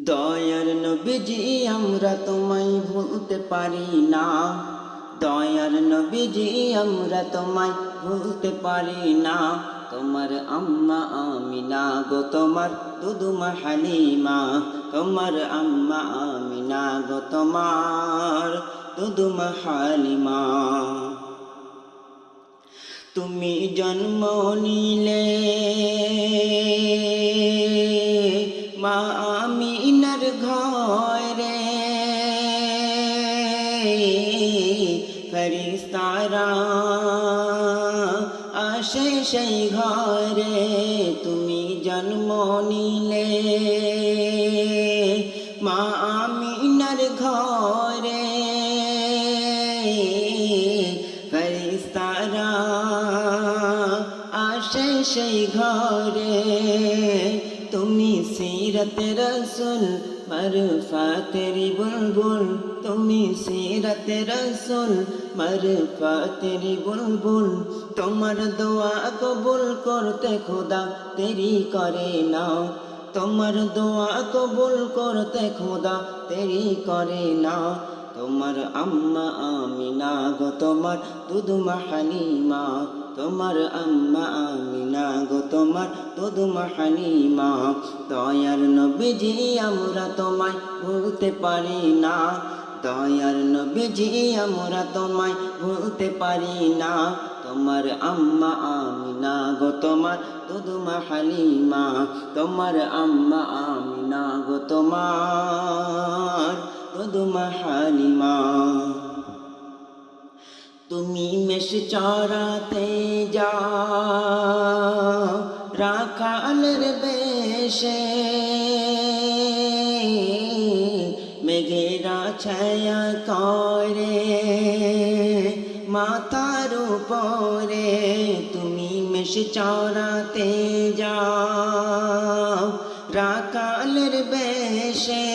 দয়ার নবীজি আমরা তোমায় ভুলতে পারি না, দয়ার নবীজি আমরা তোমায় ভুলতে পারি না। তোমার আম্মা আমিনা গো তোমার দুদুমা হালিমা, তোমার আম্মা আমিনা গো তোমার দুদুমা হালিমা। তুমি জন্ম নিলে মা আমিনার ঘরে, ফেরেশতারা আসে সেই ঘরে। তুমি জন্ম নিলে মা আমিনার ঘরে, ফেরেশতারা আসে সেই ঘরে। তুমি সিরাতে রসুল মারফাতের বুলবুল, তুমি সিরাতে রসুল মারফাতের বুলবুল। তোমার দোয়া কবুল করতে খোদা দেরি করে না, তোমার দোয়া কবুল করতে খোদা দেরি করে না। তোমার আম্মা আমিনা গো তোমার দুদুমা হালিমা, তোমার আম্মা আমিনা গো তোমার দুদুমা হালিমা। দয়ার নবীজি আমরা তোমায় ভুলতে পারি না, দয়ার নবীজি আমরা তোমায় ভুলতে পারি না। তোমার আম্মা আমিনা গো তোমার দুদুমা হালিমা, তোমার আম্মা আমিনা গো তোমার দুদুমা হালিমা। তুমি মেষ চরাতে যাও রাখালের বেশে, মেঘেরা ছায়া করে মাথার উপরে। তুমি মেষ চরাতে যাও রাখালের বেশে,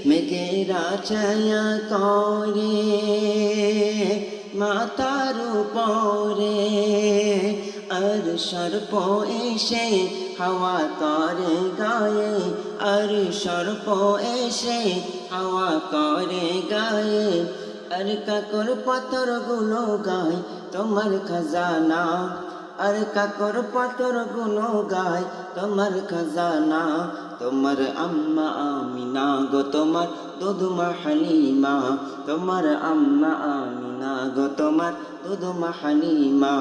মেঘেরা ছায়া করে মাথার উপরে। আর সর্প এসে হাওয়া করে গায়ে, আর সর্প এসে হাওয়া করে গায়ে। আর কাকর পাথর গুলো গায় তোমার খাজানা, আর কাকর পাথর গুলো গায় তোমার খাজানা। তোমার আম্মা আমিনা গো তোমার দুদুমা হালিমা, তোমার আম্মা আমিনা গো তোমার দুদুমা হালিমা।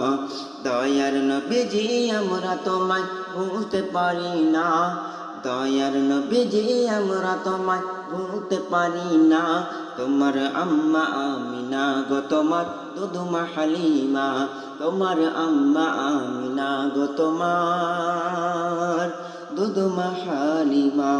দয়ার নবীজি আমরা তোমায় ভুলতে পারি না, দয়ার নবীজি আমরা তোমায় ভুলতে পারি না। তোমার আম্মা আমিনা গো তোমার দুদুমা হালিমা, তোমার আম্মা আমিনা গো তোমার দুদুমা হালিমা।